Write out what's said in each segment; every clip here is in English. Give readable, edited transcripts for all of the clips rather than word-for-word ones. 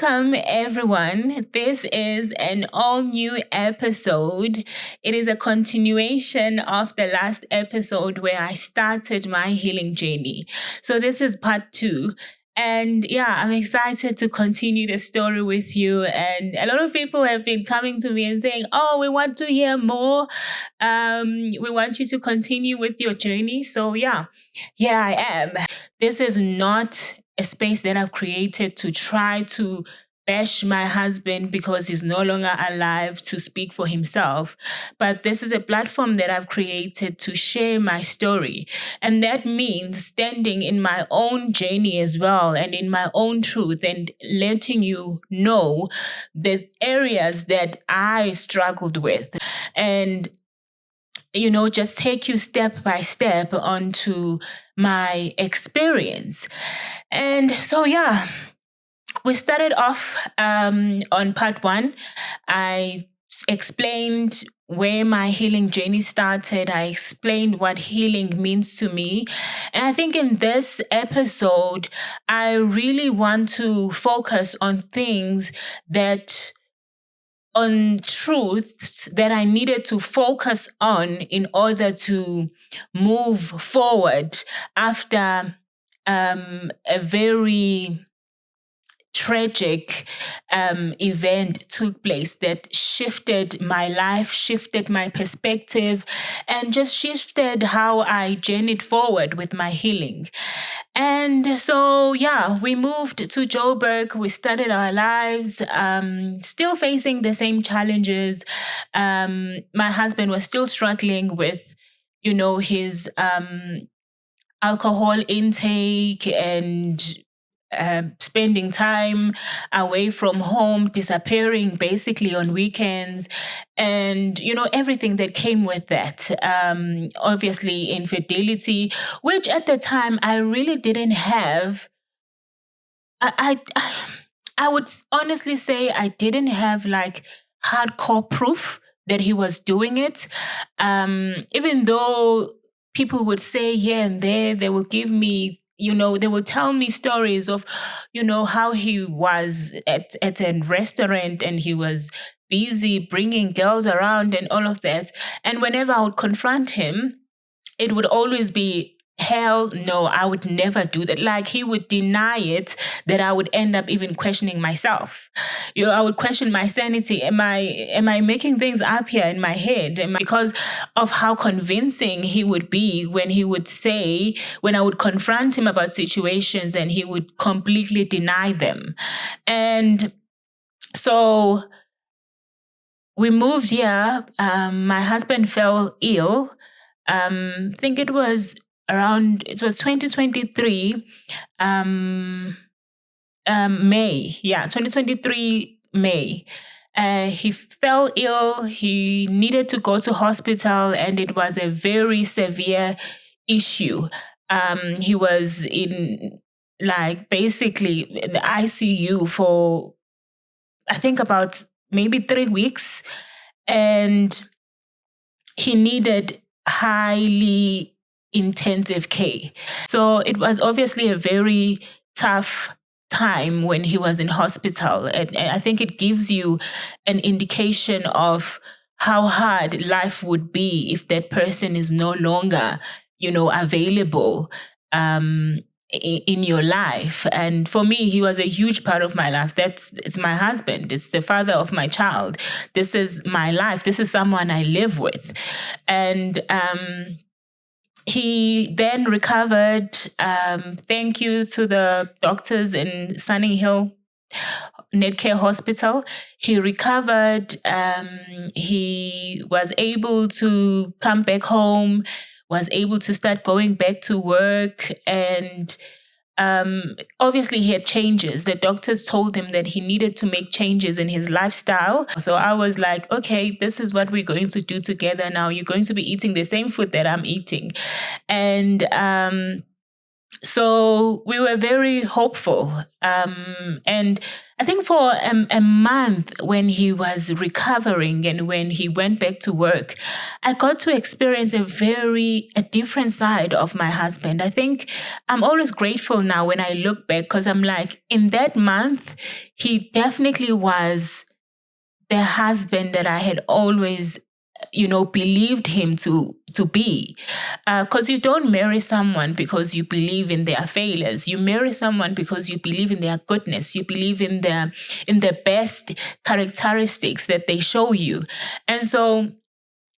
Welcome, everyone. This is an all new episode. It is a continuation of the last episode where I started my healing journey. So, this is part two. And yeah, I'm excited to continue the story with you. And a lot of people have been coming to me and saying, "Oh, we want to hear more. We want you to continue with your journey." So, yeah, here I am. This is not a space that I've created to try to bash my husband because he's no longer alive to speak for himself. But this is a platform that I've created to share my story. And that means standing in my own journey as well and in my own truth and letting you know the areas that I struggled with. And just take you step by step onto my experience. And so, yeah, we started off on part one. I explained where my healing journey started. I explained what healing means to me. And I think in this episode, I really want to focus on truths that I needed to focus on in order to move forward after a very tragic event took place that shifted my life, shifted my perspective, and just shifted how I journeyed forward with my healing. And so, yeah, we moved to Joburg. We started our lives, still facing the same challenges. My husband was still struggling with, his alcohol intake and spending time away from home, disappearing basically on weekends, and everything that came with that. Obviously, infidelity, which at the time I really didn't have. I would honestly say I didn't have like hardcore proof that he was doing it, even though people would say here and there, they will give me they will tell me stories of, how he was at a restaurant and he was busy bringing girls around and all of that. And whenever I would confront him, it would always be, hell no, I would never do that. Like he would deny it, that I would end up even questioning myself. I would question my sanity. Am I making things up here in my head? Because of how convincing he would be when I would confront him about situations and he would completely deny them. And so we moved here. My husband fell ill. I think it was 2023 May. Yeah, 2023 May. He fell ill. He needed to go to hospital, and it was a very severe issue. He was in basically the ICU for I think about maybe 3 weeks, and he needed highly intensive care. So it was obviously a very tough time when he was in hospital. And I think it gives you an indication of how hard life would be if that person is no longer, available in your life. And for me, he was a huge part of my life. It's my husband. It's the father of my child. This is my life. This is someone I live with. And he then recovered. Thank you to the doctors in Sunny Hill Netcare Hospital. He recovered. He was able to come back home, was able to start going back to work, and obviously he had changes. The doctors told him that he needed to make changes in his lifestyle. So I was like, okay, this is what we're going to do together now. You're going to be eating the same food that I'm eating. And So we were very hopeful. And I think for a month when he was recovering and when he went back to work, I got to experience a different side of my husband. I think I'm always grateful now when I look back, because I'm like, in that month, he definitely was the husband that I had always, believed him to be. Because you don't marry someone because you believe in their failures. You marry someone because you believe in their goodness. You believe in the best characteristics that they show you. And so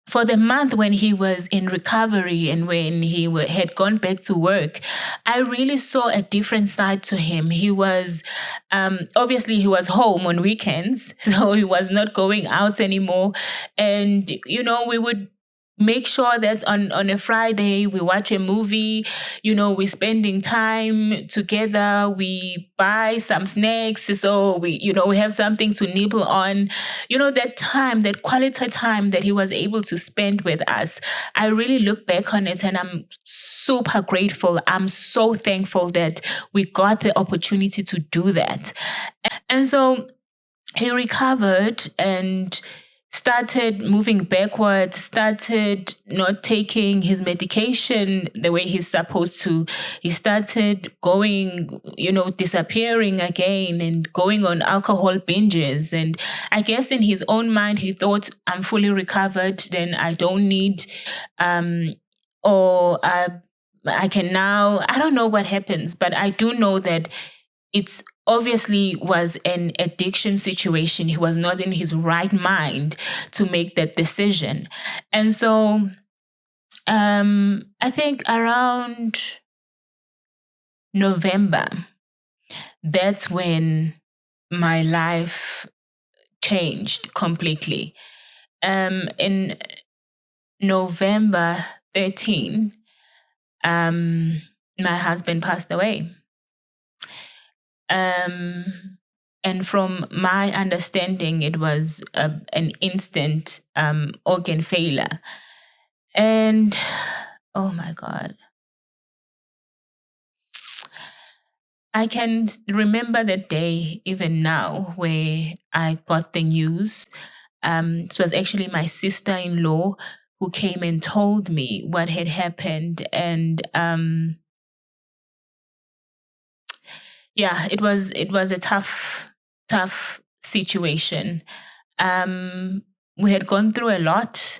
for the month when he was in recovery and when he had gone back to work, I really saw a different side to him. He was, obviously, he was home on weekends, so he was not going out anymore. And, we would make sure that on a Friday we watch a movie, we're spending time together, we buy some snacks, so we have something to nibble on. That time, that quality time that he was able to spend with us, I really look back on it and I'm super grateful. I'm so thankful that we got the opportunity to do that. And so he recovered and started moving backwards, started not taking his medication the way he's supposed to. He started going, disappearing again and going on alcohol binges. And I guess in his own mind, he thought, I'm fully recovered, then I don't need, or I can now, I don't know what happens, but I do know that it's obviously was an addiction situation. He was not in his right mind to make that decision. And so I think around November, that's when my life changed completely. In November 13, my husband passed away. And from my understanding, it was an instant organ failure. And oh my God, I can remember that day even now where I got the news. It was actually my sister-in-law who came and told me what had happened. And yeah, it was a tough situation. We had gone through a lot,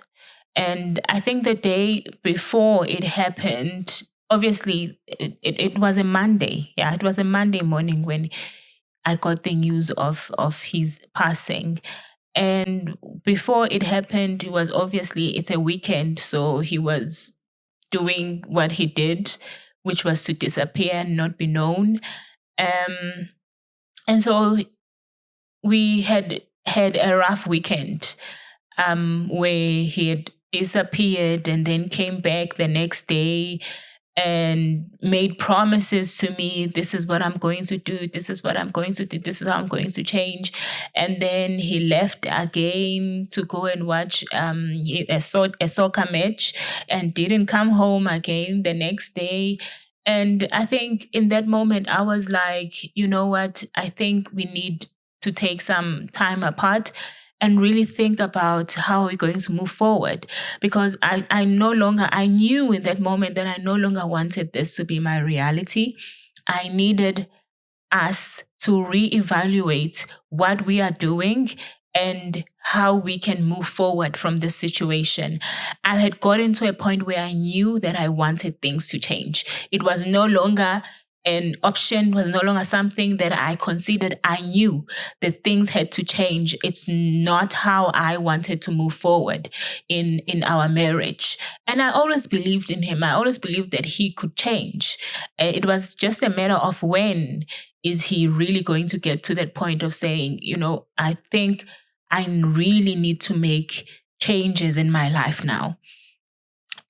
and I think the day before it happened, obviously it was a Monday. Yeah, it was a Monday morning when I got the news of his passing. And before it happened, it was obviously it's a weekend, so he was doing what he did, which was to disappear and not be known. And so we had a rough weekend where he had disappeared and then came back the next day and made promises to me. This is what I'm going to do. This is what I'm going to do. This is how I'm going to change. And then he left again to go and watch a soccer match and didn't come home again the next day. And I think in that moment, I was like, you know what? I think we need to take some time apart and really think about how we're going to move forward. Because I knew in that moment that I no longer wanted this to be my reality. I needed us to reevaluate what we are doing and how we can move forward from this situation. I had gotten to a point where I knew that I wanted things to change. It was no longer an option, was no longer something that I considered. I knew that things had to change. It's not how I wanted to move forward in our marriage. And I always believed in him. I always believed that he could change. It was just a matter of when is he really going to get to that point of saying, I think I really need to make changes in my life now.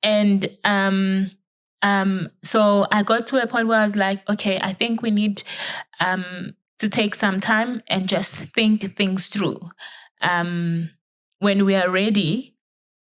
And so I got to a point where I was like, okay, I think we need to take some time and just think things through. When we are ready,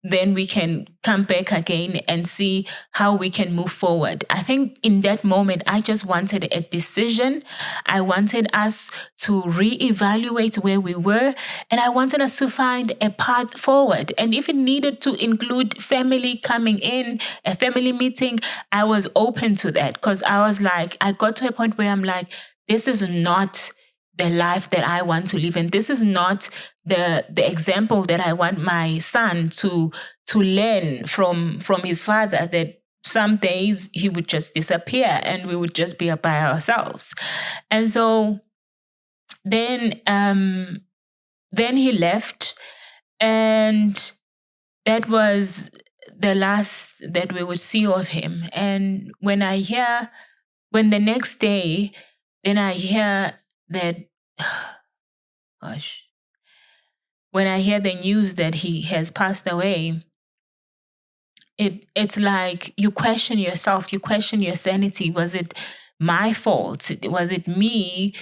then we can come back again and see how we can move forward. I think in that moment, I just wanted a decision. I wanted us to reevaluate where we were, and I wanted us to find a path forward. And if it needed to include family coming in, a family meeting, I was open to that, because I was like, I got to a point where I'm like, this is not the life that I want to live. And this is not the example that I want my son to learn from his father, that some days he would just disappear and we would just be by ourselves. And so then he left, and that was the last that we would see of him. And when the next day, then I hear that, gosh, when I hear the news that he has passed away, it's like you question yourself, you question your sanity. Was it my fault? Was it me,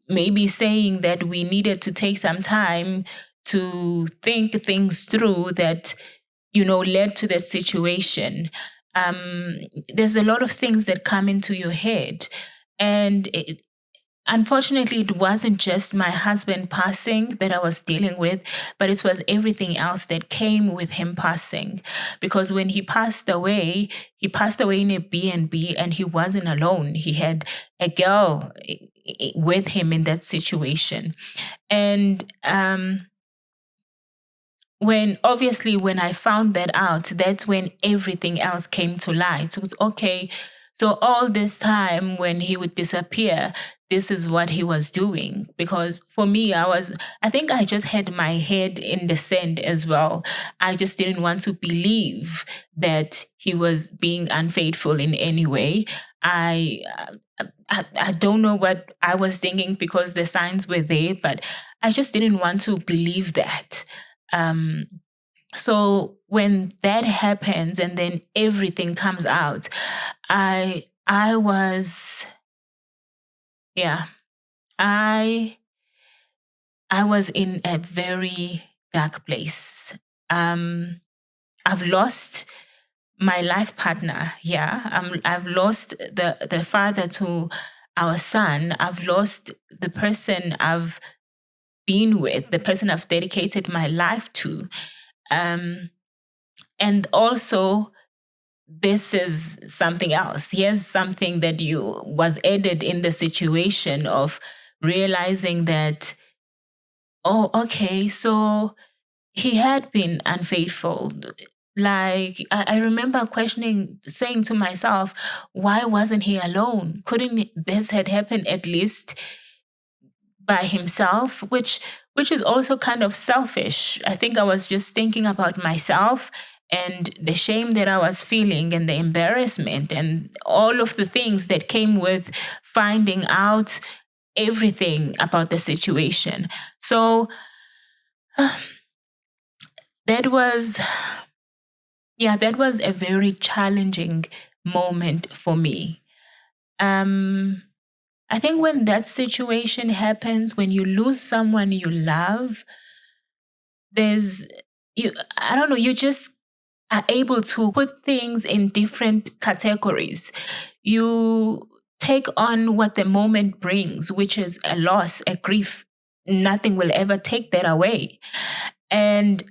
maybe saying that we needed to take some time to think things through that, led to that situation? There's a lot of things that come into your head. And unfortunately, it wasn't just my husband passing that I was dealing with, but it was everything else that came with him passing. Because when he passed away in a B&B, and he wasn't alone. He had a girl with him in that situation. And when I found that out, that's when everything else came to light. So it was okay. So all this time when he would disappear, this is what he was doing. Because for me, I think I just had my head in the sand as well. I just didn't want to believe that he was being unfaithful in any way. I don't know what I was thinking, because the signs were there, but I just didn't want to believe that. So when that happens and then everything comes out, I was in a very dark place. I've lost my life partner. I've lost the father to our son. I've lost the person I've been with, the person I've dedicated my life to. And also, this is something else. Here's something that was added in the situation of realizing that, oh, okay, so he had been unfaithful. Like, I remember saying to myself, why wasn't he alone? Couldn't this had happened at least by himself, which is also kind of selfish. I think I was just thinking about myself and the shame that I was feeling and the embarrassment and all of the things that came with finding out everything about the situation. So that was a very challenging moment for me. I think when that situation happens, when you lose someone you love, you just are able to put things in different categories. You take on what the moment brings, which is a loss, a grief. Nothing will ever take that away. And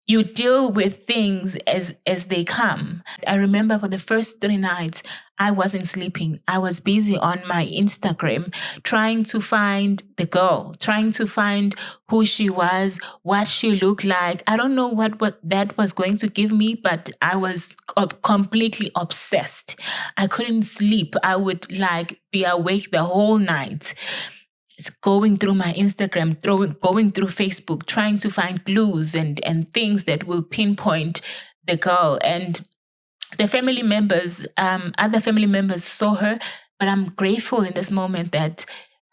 you deal with things as they come. I remember for the first 3 nights, I wasn't sleeping. I was busy on my Instagram trying to find the girl, trying to find who she was, what she looked like. I don't know what that was going to give me, but I was completely obsessed. I couldn't sleep. I would be awake the whole night. Going through my Instagram, going through Facebook, trying to find clues and things that will pinpoint the girl. And the family members, other family members saw her, but I'm grateful in this moment that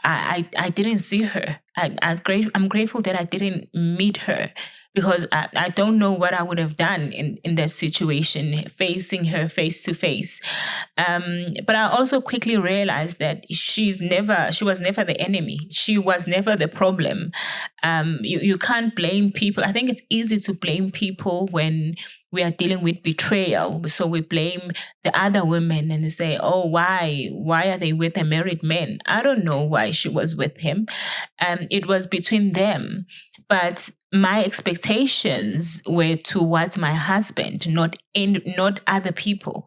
I didn't see her. I'm grateful that I didn't meet her, because I don't know what I would have done in that situation, facing her face to face. But I also quickly realized that she was never the enemy. She was never the problem. You can't blame people. I think it's easy to blame people when we are dealing with betrayal. So we blame the other women and say, oh, why are they with a married man? I don't know why she was with him. It was between them. But my expectations were towards my husband, not other people.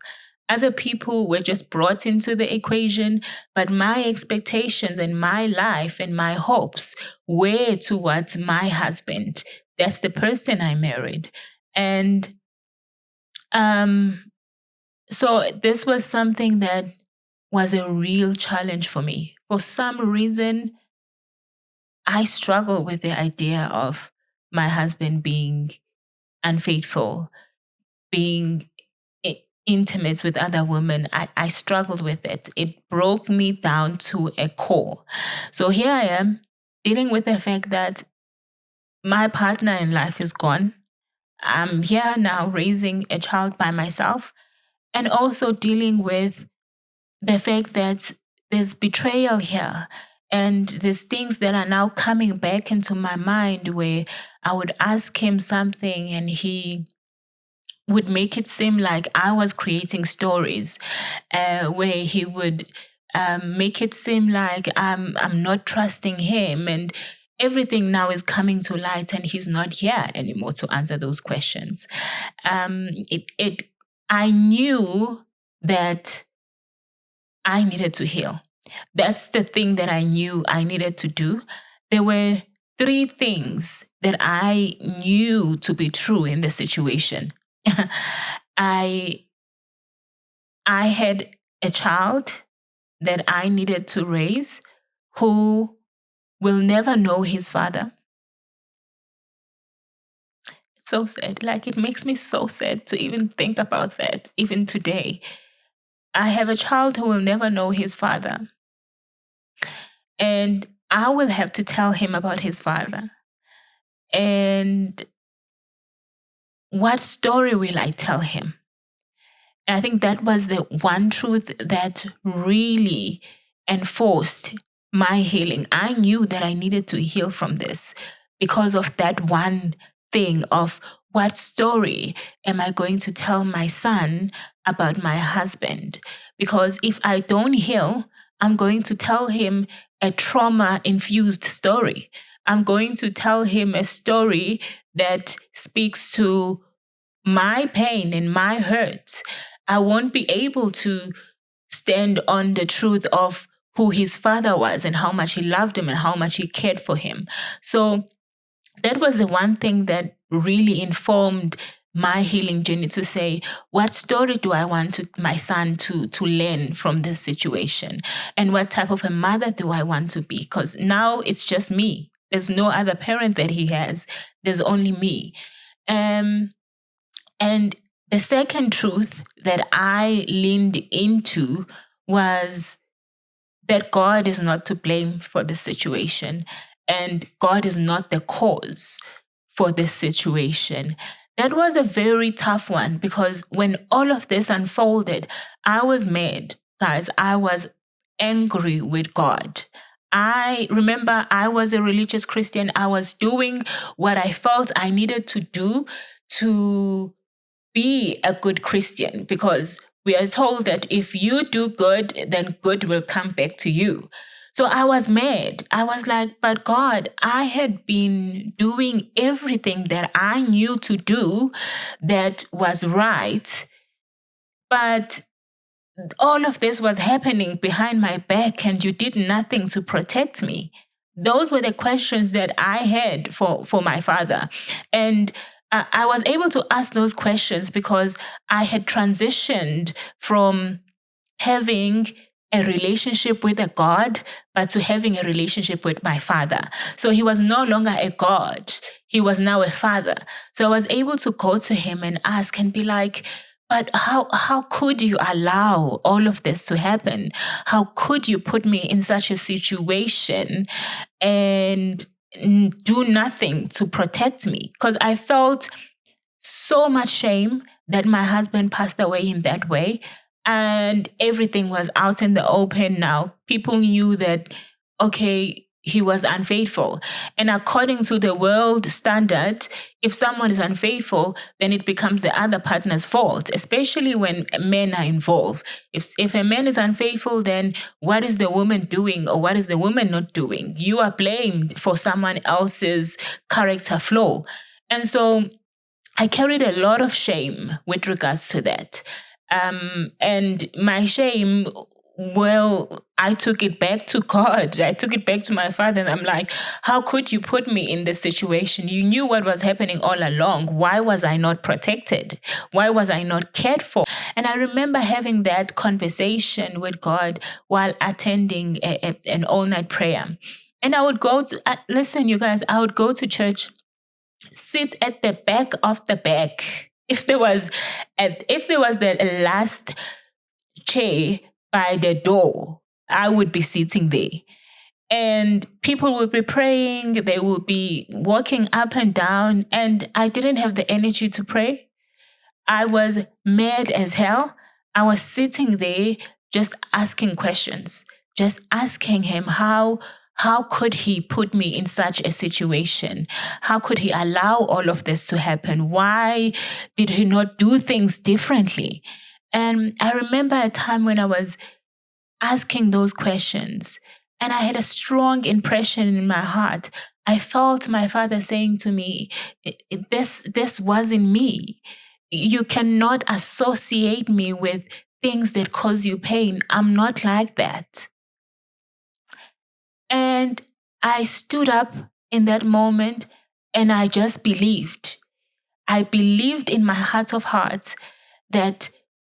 Other people were just brought into the equation, but my expectations and my life and my hopes were towards my husband. That's the person I married. And so this was something that was a real challenge for me. For some reason, I struggle with the idea of my husband being unfaithful, being intimate with other women. I struggled with it. It broke me down to a core. So here I am dealing with the fact that my partner in life is gone. I'm here now raising a child by myself, and also dealing with the fact that there's betrayal here. And there's things that are now coming back into my mind where I would ask him something and he would make it seem like I was creating stories, where he would make it seem like I'm not trusting him, and everything now is coming to light, and he's not here anymore to answer those questions. I knew that I needed to heal. That's the thing that I knew I needed to do. There were three things that I knew to be true in the situation. I had a child that I needed to raise who will never know his father. It's so sad. Like, it makes me so sad to even think about that, even today. I have a child who will never know his father. And I will have to tell him about his father. And what story will I tell him? And I think that was the one truth that really enforced my healing. I knew that I needed to heal from this because of that one thing of what story am I going to tell my son about my husband? Because if I don't heal, I'm going to tell him a trauma-infused story. I'm going to tell him a story that speaks to my pain and my hurt. I won't be able to stand on the truth of who his father was and how much he loved him and how much he cared for him. So that was the one thing that really informed my healing journey, to say, what story do I want my son to learn from this situation? And what type of a mother do I want to be? Because now it's just me. There's no other parent that he has. There's only me. And the second truth that I leaned into was that God is not to blame for the situation, and God is not the cause for this situation. That was a very tough one, because when all of this unfolded, I was mad, guys. I was angry with God. I remember I was a religious Christian. I was doing what I felt I needed to do to be a good Christian, because we are told that if you do good, then good will come back to you. So I was mad. I was like, but God, I had been doing everything that I knew to do that was right. But all of this was happening behind my back, and you did nothing to protect me. Those were the questions that I had for my father. And I was able to ask those questions because I had transitioned from having a relationship with a God, but to having a relationship with my father. So he was no longer a God. He was now a father. So I was able to go to him and ask and be like, But how could you allow all of this to happen? How could you put me in such a situation and do nothing to protect me? Because I felt so much shame that my husband passed away in that way. And everything was out in the open now. People knew that, okay, he was unfaithful. And according to the world standard, if someone is unfaithful, then it becomes the other partner's fault, especially when men are involved. If a man is unfaithful, then what is the woman doing or what is the woman not doing? You are blamed for someone else's character flaw. And so I carried a lot of shame with regards to that. And my shame, well, I took it back to God. I took it back to my father. And I'm like, how could you put me in this situation? You knew what was happening all along. Why was I not protected? Why was I not cared for? And I remember having that conversation with God while attending an all-night prayer. And I would go to, listen, you guys, I would go to church, sit at the back of the back. If there was the last chair by the door, I would be sitting there. And people would be praying, they would be walking up and down, and I didn't have the energy to pray. I was mad as hell. I was sitting there just asking questions, just asking him how could he put me in such a situation? How could he allow all of this to happen? Why did he not do things differently? And I remember a time when I was asking those questions and I had a strong impression in my heart. I felt my father saying to me, this wasn't me. You cannot associate me with things that cause you pain. I'm not like that. And I stood up in that moment and I just believed. I believed in my heart of hearts that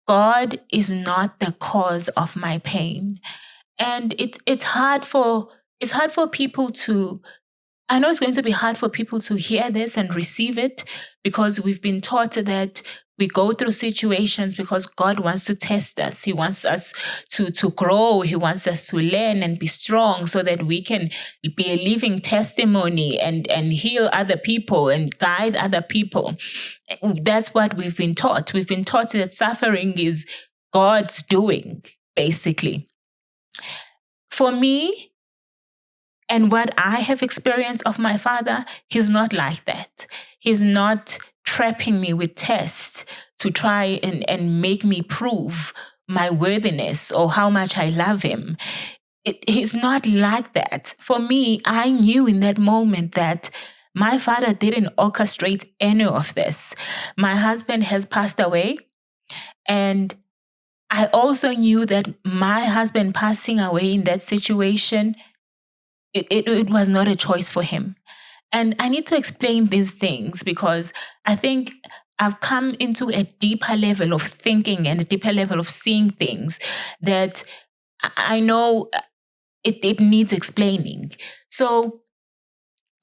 God is not the cause of my pain. And it's hard for people to, I know it's going to be hard for people to hear this and receive it because we've been taught that we go through situations because God wants to test us. He wants us to grow. He wants us to learn and be strong so that we can be a living testimony and heal other people and guide other people. That's what we've been taught. We've been taught that suffering is God's doing, basically. For me, and what I have experienced of my father, he's not like that. He's not trapping me with tests to try and make me prove my worthiness or how much I love him. He's not like that. For me, I knew in that moment that my father didn't orchestrate any of this. My husband has passed away, and I also knew that my husband passing away in that situation, it was not a choice for him. And I need to explain these things because I think I've come into a deeper level of thinking and a deeper level of seeing things that I know it needs explaining. So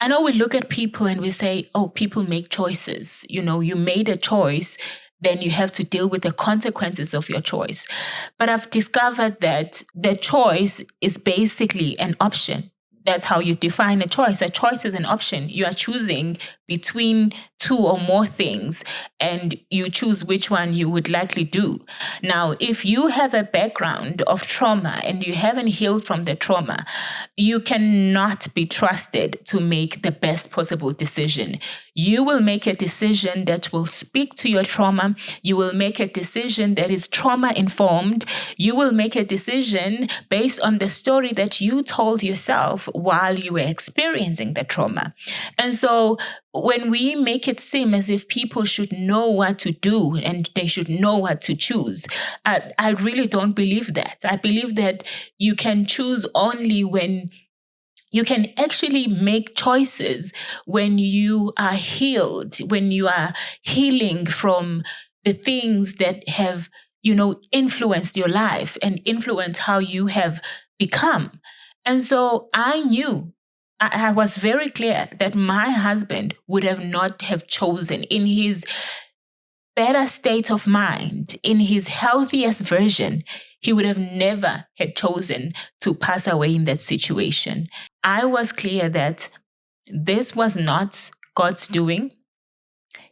I know we look at people and we say, oh, people make choices. You know, you made a choice, then you have to deal with the consequences of your choice. But I've discovered that the choice is basically an option. That's how you define a choice. A choice is an option. You are choosing between two or more things, and you choose which one you would likely do. Now, if you have a background of trauma and you haven't healed from the trauma, you cannot be trusted to make the best possible decision. You will make a decision that will speak to your trauma. You will make a decision that is trauma informed. You will make a decision based on the story that you told yourself while you were experiencing the trauma. And so when we make it seem as if people should know what to do and they should know what to choose, I really don't believe that. I believe that you can choose only when you can actually make choices when you are healed, when you are healing from the things that have, influenced your life and influenced how you have become. And so I knew, I was very clear that my husband would have not have chosen in his better state of mind, in his healthiest version, he would have never had chosen to pass away in that situation. I was clear that this was not God's doing.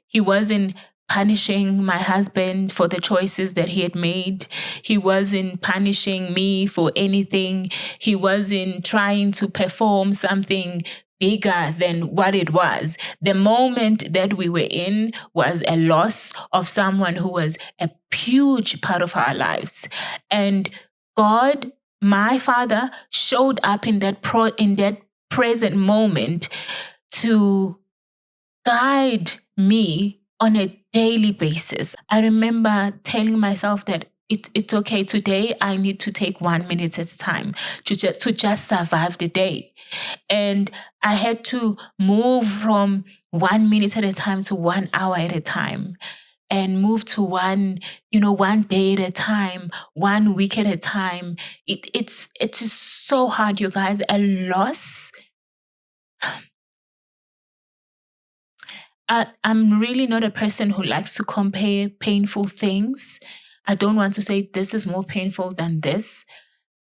He wasn't punishing my husband for the choices that he had made. He wasn't punishing me for anything. He wasn't trying to perform something bigger than what it was. The moment that we were in was a loss of someone who was a huge part of our lives. And God, my Father, showed up in that present moment to guide me on a daily basis. I remember telling myself that it's okay. Today, I need to take 1 minute at a time to just survive the day. And I had to move from 1 minute at a time to 1 hour at a time, and move to one day at a time, 1 week at a time. It is so hard, you guys. A loss. I'm really not a person who likes to compare painful things. I don't want to say this is more painful than this,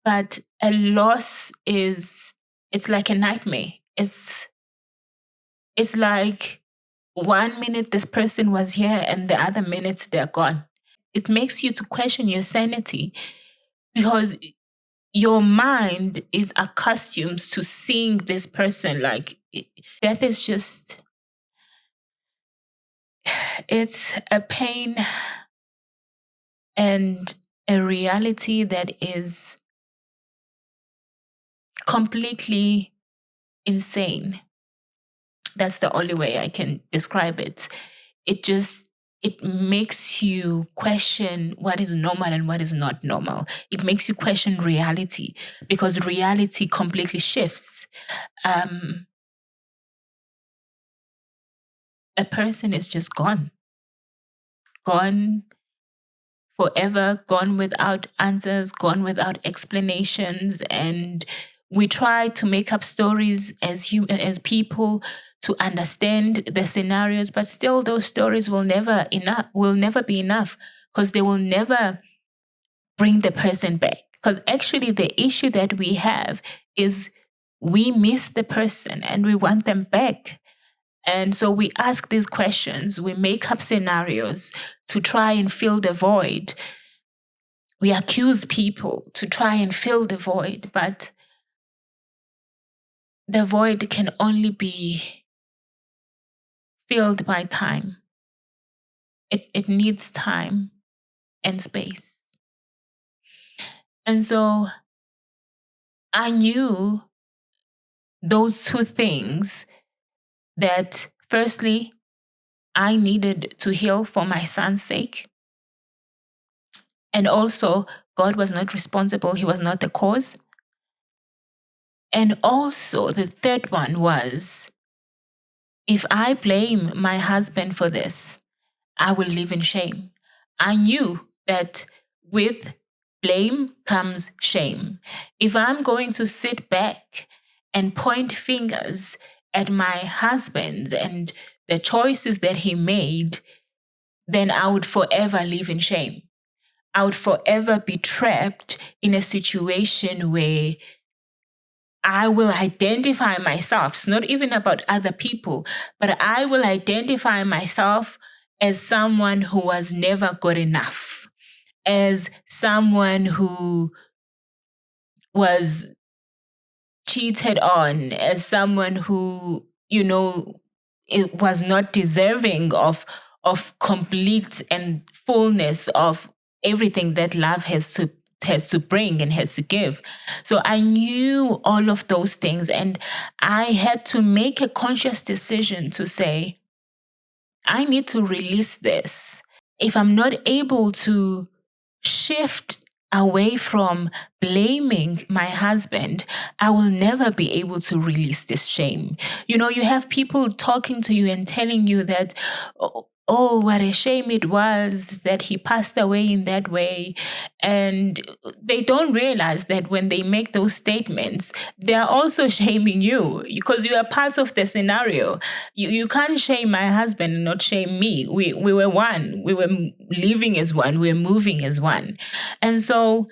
but a loss it's like a nightmare. It's like 1 minute this person was here and the other minute they're gone. It makes you to question your sanity, because your mind is accustomed to seeing this person like death is just, it's a pain and a reality that is completely insane. That's the only way I can describe it. It makes you question what is normal and what is not normal. It makes you question reality, because reality completely shifts. A person is just gone forever, gone without answers, gone without explanations. And we try to make up stories as people to understand the scenarios, but still those stories will never be enough, because they will never bring the person back. Because actually the issue that we have is we miss the person and we want them back. And so we ask these questions, we make up scenarios to try and fill the void. We accuse people to try and fill the void, but the void can only be filled by time. It needs time and space. And so I knew those two things, that firstly, I needed to heal for my son's sake. And also, God was not responsible. He was not the cause. And also, the third one was, if I blame my husband for this, I will live in shame. I knew that with blame comes shame. If I'm going to sit back and point fingers at my husband and the choices that he made, then I would forever live in shame. I would forever be trapped in a situation where I will identify myself. It's not even about other people, but I will identify myself as someone who was never good enough, as someone who was cheated on, as someone who, it was not deserving of complete and fullness of everything that love has to bring and has to give. So I knew all of those things, and I had to make a conscious decision to say, I need to release this. If I'm not able to shift away from blaming my husband, I will never be able to release this shame. You have people talking to you and telling you that, oh, oh, what a shame it was that he passed away in that way. And they don't realize that when they make those statements, they're also shaming you because you are part of the scenario. You can't shame my husband and not shame me. We were one. We were living as one. We were moving as one. And so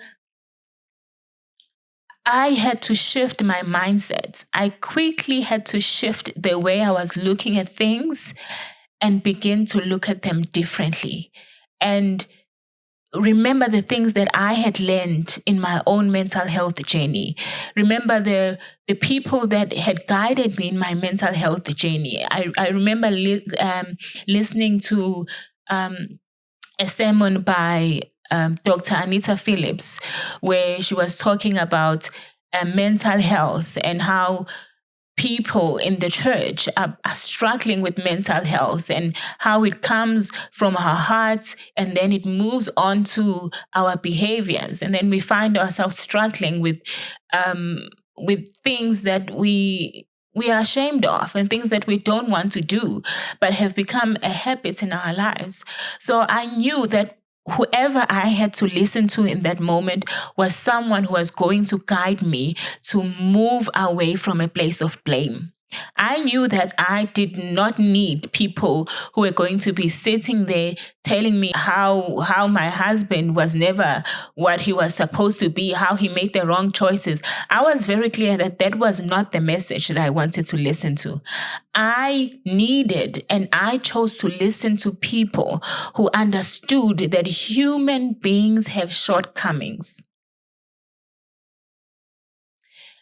I had to shift my mindset. I quickly had to shift the way I was looking at things and begin to look at them differently. And remember the things that I had learned in my own mental health journey. Remember the people that had guided me in my mental health journey. I remember listening to a sermon by Dr. Anita Phillips, where she was talking about mental health and how people in the church are struggling with mental health and how it comes from our hearts and then it moves on to our behaviors. And then we find ourselves struggling with things that we are ashamed of and things that we don't want to do, but have become a habit in our lives. So I knew that whoever I had to listen to in that moment was someone who was going to guide me to move away from a place of blame. I knew that I did not need people who were going to be sitting there telling me how my husband was never what he was supposed to be, how he made the wrong choices. I was very clear that that was not the message that I wanted to listen to. I needed and I chose to listen to people who understood that human beings have shortcomings,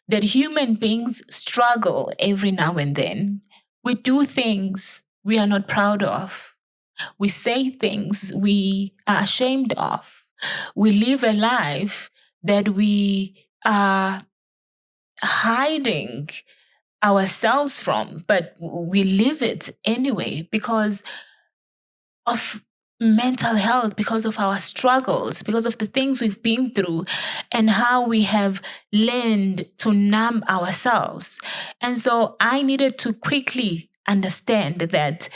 that human beings struggle every now and then. We do things we are not proud of. We say things we are ashamed of. We live a life that we are hiding ourselves from, but we live it anyway because of mental health, because of our struggles, because of the things we've been through and how we have learned to numb ourselves. And so I needed to quickly understand that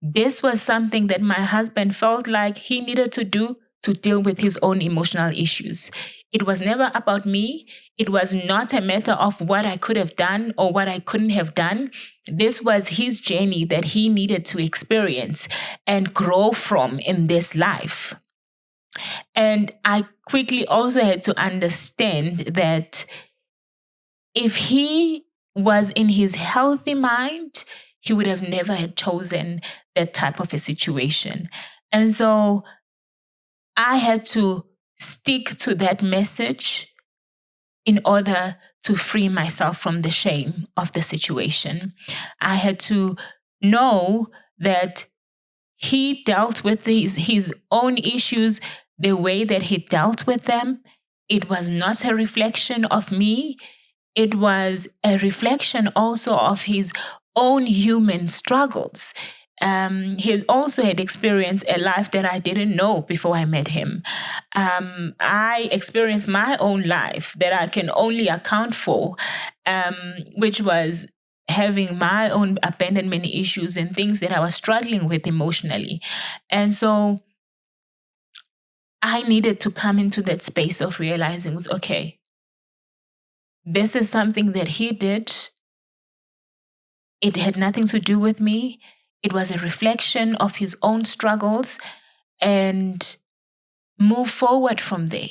this was something that my husband felt like he needed to do to deal with his own emotional issues. It was never about me. It was not a matter of what I could have done or what I couldn't have done. This was his journey that he needed to experience and grow from in this life. And I quickly also had to understand that if he was in his healthy mind, he would have never had chosen that type of a situation. And so I had to stick to that message in order to free myself from the shame of the situation. I had to know that he dealt with his own issues the way that he dealt with them. It was not a reflection of me. It was a reflection also of his own human struggles. He also had experienced a life that I didn't know before I met him. I experienced my own life that I can only account for, which was having my own abandonment issues and things that I was struggling with emotionally. And so I needed to come into that space of realizing, okay, this is something that he did. It had nothing to do with me. It was a reflection of his own struggles, and move forward from there.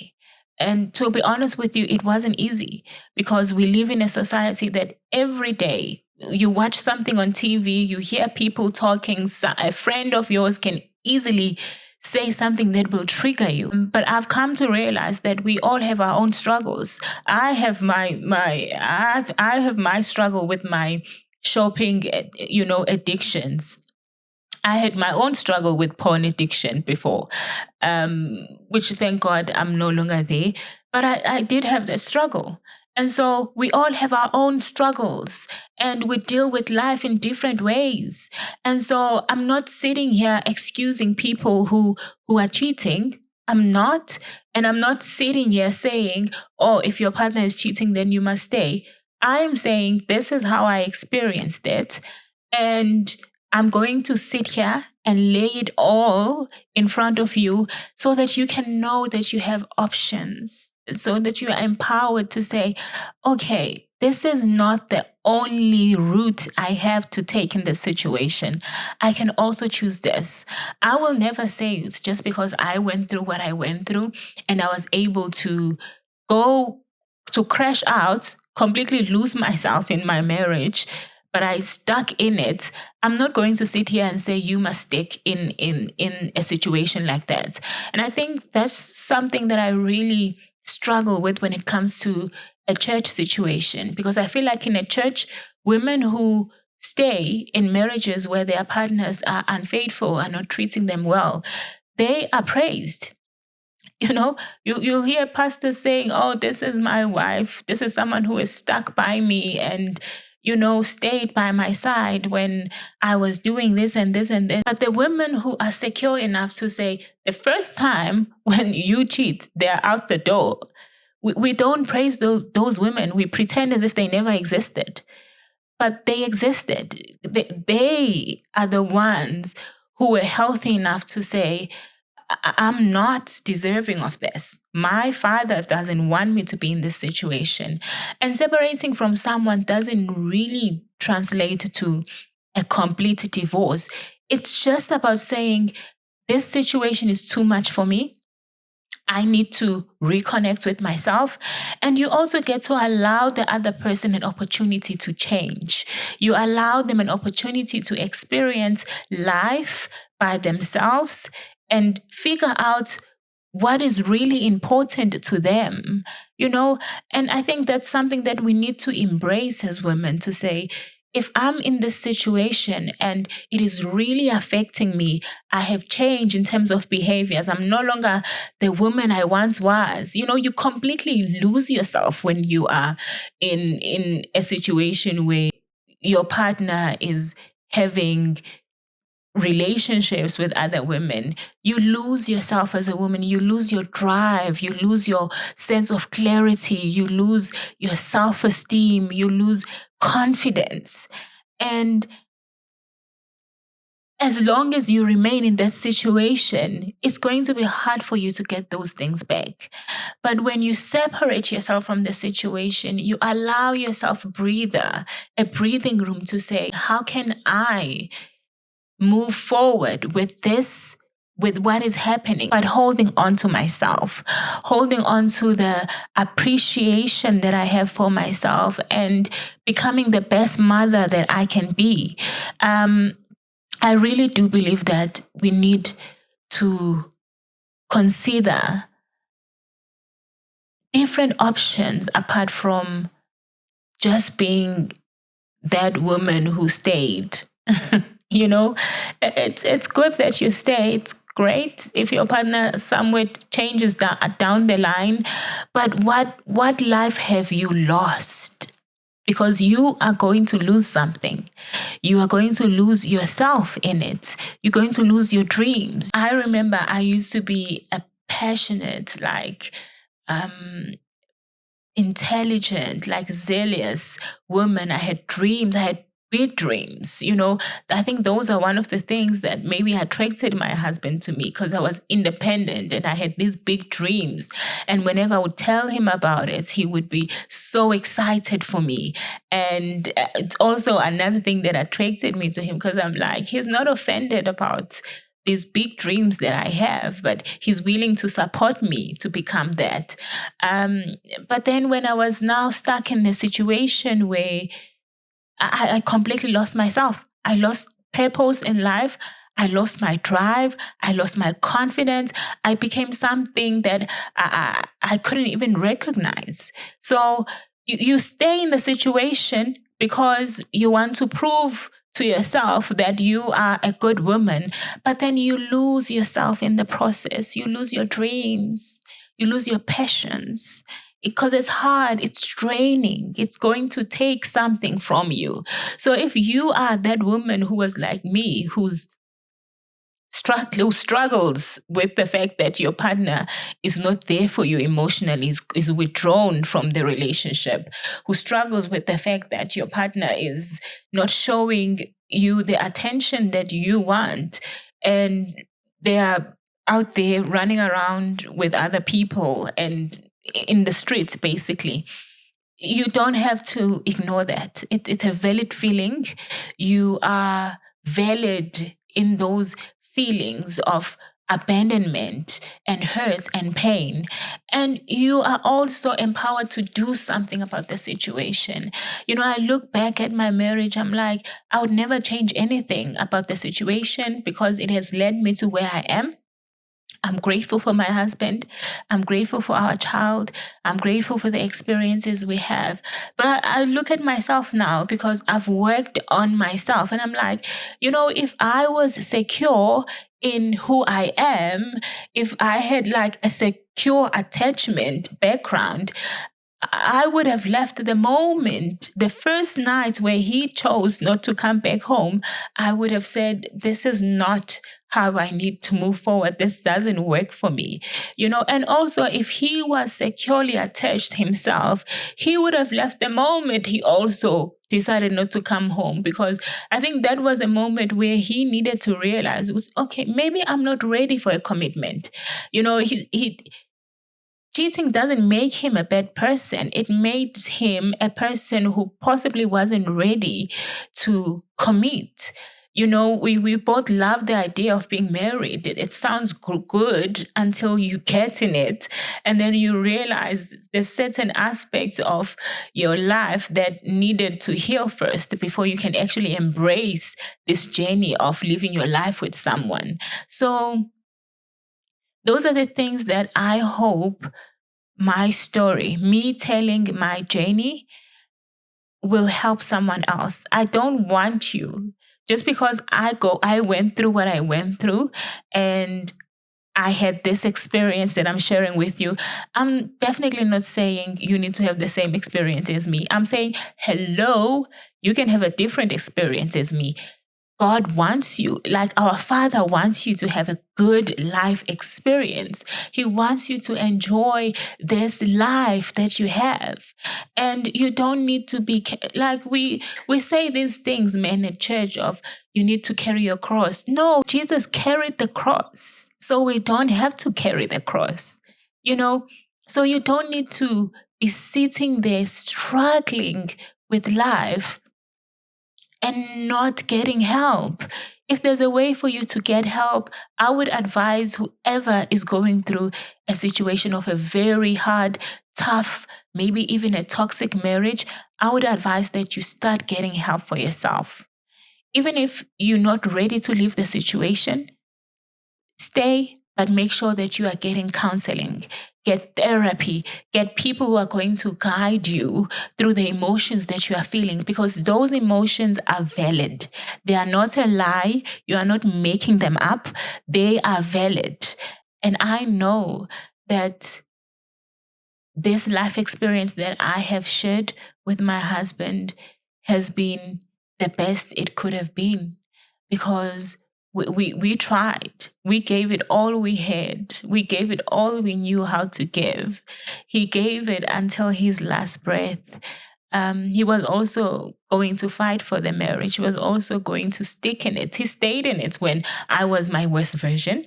And to be honest with you, it wasn't easy because we live in a society that every day you watch something on TV, you hear people talking, a friend of yours can easily say something that will trigger you. But I've come to realize that we all have our own struggles. I have I have my struggle with my shopping, addictions. I had my own struggle with porn addiction before, which thank God I'm no longer there. But I did have that struggle. And so we all have our own struggles and we deal with life in different ways. And so I'm not sitting here excusing people who are cheating. I'm not. And I'm not sitting here saying, oh, if your partner is cheating, then you must stay. I'm saying this is how I experienced it. And I'm going to sit here and lay it all in front of you so that you can know that you have options, so that you are empowered to say, okay, this is not the only route I have to take in this situation. I can also choose this. I will never say it's just because I went through what I went through and I was able to go to crash out, completely lose myself in my marriage, but I stuck in it. I'm not going to sit here and say you must stick in a situation like that. And I think that's something that I really struggle with when it comes to a church situation, because I feel like in a church, women who stay in marriages where their partners are unfaithful and not treating them well, they are praised. You know, you hear pastors saying, oh, this is my wife, this is someone who is stuck by me and stayed by my side when I was doing this and this and this. But the women who are secure enough to say, the first time when you cheat, they're out the door, we don't praise those women. We pretend as if they never existed, but they existed. They are the ones who were healthy enough to say, I'm not deserving of this. My father doesn't want me to be in this situation. And separating from someone doesn't really translate to a complete divorce. It's just about saying, this situation is too much for me. I need to reconnect with myself. And you also get to allow the other person an opportunity to change. You allow them an opportunity to experience life by themselves and figure out what is really important to them, And I think that's something that we need to embrace as women, to say, if I'm in this situation and it is really affecting me, I have changed in terms of behaviors. I'm no longer the woman I once was. You completely lose yourself when you are in a situation where your partner is having relationships with other women. You lose yourself as a woman. You lose your drive. You lose your sense of clarity. You lose your self-esteem. You lose confidence. And as long as you remain in that situation, it's going to be hard for you to get those things back. But when you separate yourself from the situation, you allow yourself a breathing room to say, how can I move forward with this, with what is happening, but holding on to myself, holding on to the appreciation that I have for myself and becoming the best mother that I can be. I really do believe that we need to consider different options apart from just being that woman who stayed. It's good that you stay. It's great if your partner somewhat changes down the line. But what life have you lost? Because you are going to lose something. You are going to lose yourself in it. You're going to lose your dreams. I remember I used to be a passionate, intelligent, zealous woman. I had dreams. I had big dreams. I think those are one of the things that maybe attracted my husband to me, because I was independent and I had these big dreams. And whenever I would tell him about it, he would be so excited for me. And it's also another thing that attracted me to him, because I'm like, he's not offended about these big dreams that I have, but he's willing to support me to become that. But then when I was now stuck in a situation where I completely lost myself, I lost purpose in life, I lost my drive, I lost my confidence, I became something that I couldn't even recognize. So you stay in the situation because you want to prove to yourself that you are a good woman, but then you lose yourself in the process. You lose your dreams, you lose your passions, because it's hard, it's draining, it's going to take something from you. So if you are that woman who was like me, who's who struggles with the fact that your partner is not there for you emotionally, is withdrawn from the relationship, who struggles with the fact that your partner is not showing you the attention that you want, and they are out there running around with other people and in the streets, basically. You don't have to ignore that. It's a valid feeling. You are valid in those feelings of abandonment and hurt and pain. And you are also empowered to do something about the situation. I look back at my marriage, I'm like, I would never change anything about the situation because it has led me to where I am. I'm grateful for my husband. I'm grateful for our child. I'm grateful for the experiences we have. But I look at myself now because I've worked on myself and I'm like, if I was secure in who I am, if I had like a secure attachment background, I would have left the moment, the first night where he chose not to come back home. I would have said, this is not how I need to move forward. This doesn't work for me, and also if he was securely attached himself, he would have left the moment he also decided not to come home, because I think that was a moment where he needed to realize, was okay, maybe I'm not ready for a commitment. He cheating doesn't make him a bad person. It makes him a person who possibly wasn't ready to commit. We both love the idea of being married. It sounds good until you get in it. And then you realize there's certain aspects of your life that needed to heal first before you can actually embrace this journey of living your life with someone. So those are the things that I hope my story, me telling my journey, will help someone else. I don't want you, just because I went through what I went through and I had this experience that I'm sharing with you. I'm definitely not saying you need to have the same experience as me. I'm saying, hello, you can have a different experience as me. God wants you, like our Father wants you to have a good life experience. He wants you to enjoy this life that you have. And you don't need to be like we say these things, man, in church of you need to carry your cross. No, Jesus carried the cross. So we don't have to carry the cross, So you don't need to be sitting there struggling with life and not getting help. If there's a way for you to get help, I would advise whoever is going through a situation of a very hard, tough, maybe even a toxic marriage, I would advise that you start getting help for yourself. Even if you're not ready to leave the situation, stay, but make sure that you are getting counseling, get therapy, get people who are going to guide you through the emotions that you are feeling, because those emotions are valid. They are not a lie. You are not making them up. They are valid. And I know that this life experience that I have shared with my husband has been the best it could have been, because we tried. We gave it all we had. We gave it all we knew how to give. He gave it until his last breath. He was also going to fight for the marriage. He was also going to stick in it. He stayed in it when I was my worst version.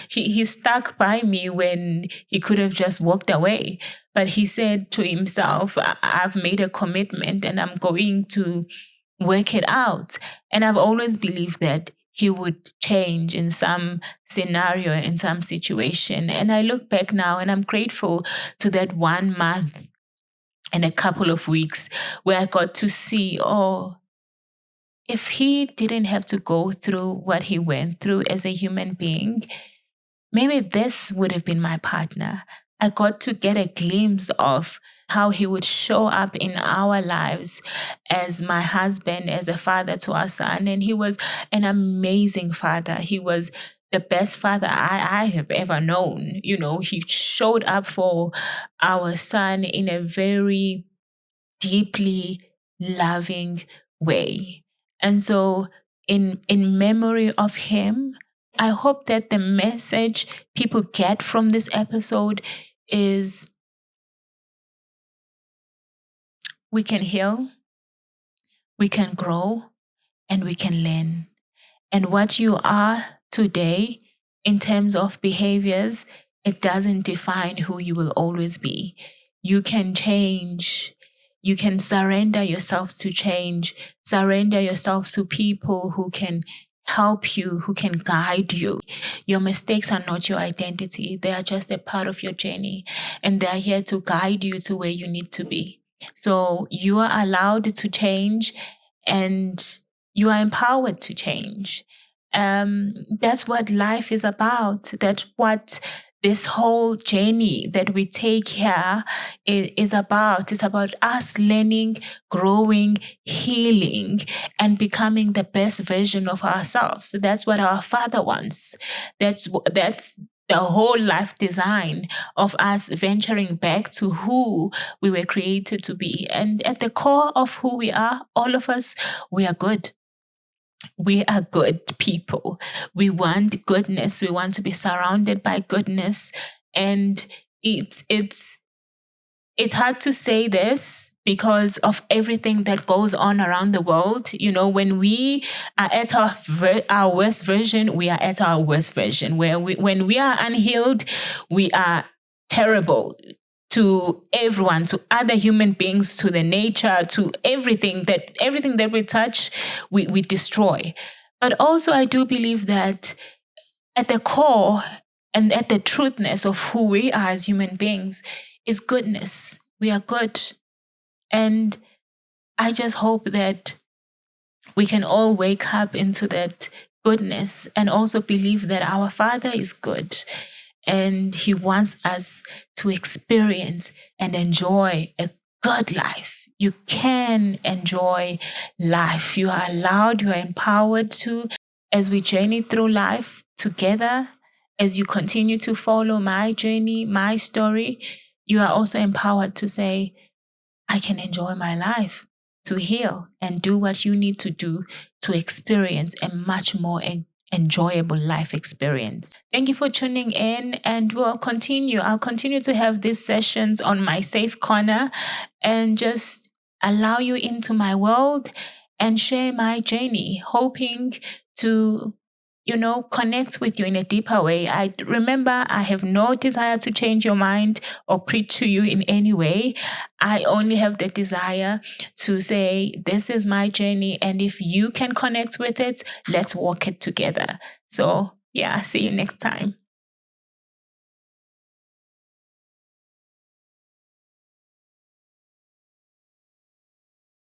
he stuck by me when he could have just walked away. But he said to himself, I've made a commitment and I'm going to work it out. And I've always believed that he would change in some scenario, in some situation. And I look back now and I'm grateful to that 1 month and a couple of weeks where I got to see, if he didn't have to go through what he went through as a human being, maybe this would have been my partner. I got to get a glimpse of how he would show up in our lives as my husband, as a father to our son. And he was an amazing father. He was the best father I have ever known. He showed up for our son in a very deeply loving way. And so in memory of him, I hope that the message people get from this episode is we can heal, we can grow, and we can learn. And what you are today in terms of behaviors, it doesn't define who you will always be. You can change. You can surrender yourself to change, surrender yourself to people who can help you, who can guide you. Your mistakes are not your identity. They are just a part of your journey, and they are here to guide you to where you need to be. So you are allowed to change, and you are empowered to change. That's what life is about. That's what this whole journey that we take here is about. It's about us learning, growing, healing, and becoming the best version of ourselves. So that's what our Father wants. That's the whole life design of us venturing back to who we were created to be. And at the core of who we are, all of us, we are good. We are good people. We want goodness. We want to be surrounded by goodness. And it's hard to say this because of everything that goes on around the world. You know, when we are at our worst version, we are at our worst version. When we are unhealed, we are terrible to everyone, to other human beings, to the nature, to everything that we touch, we destroy. But also I do believe that at the core and at the truthness of who we are as human beings is goodness. We are good. And I just hope that we can all wake up into that goodness and also believe that our Father is good and He wants us to experience and enjoy a good life. You can enjoy life. You are allowed, you are empowered to, as we journey through life together, as you continue to follow my journey, my story, you are also empowered to say, I can enjoy my life, to heal and do what you need to do to experience a much more enjoyable life experience. Thank you for tuning in, and I'll continue to have these sessions on my safe corner and just allow you into my world and share my journey, hoping to connect with you in a deeper way. I remember I have no desire to change your mind or preach to you in any way. I only have the desire to say, this is my journey. And if you can connect with it, let's walk it together. So yeah, see you next time.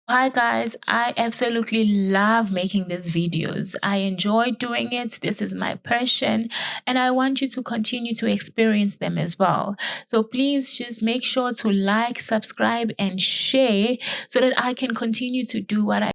Hi guys, I absolutely love making these videos. I enjoy doing it. This is my passion, and I want you to continue to experience them as well. So please just make sure to like, subscribe, and share so that I can continue to do what I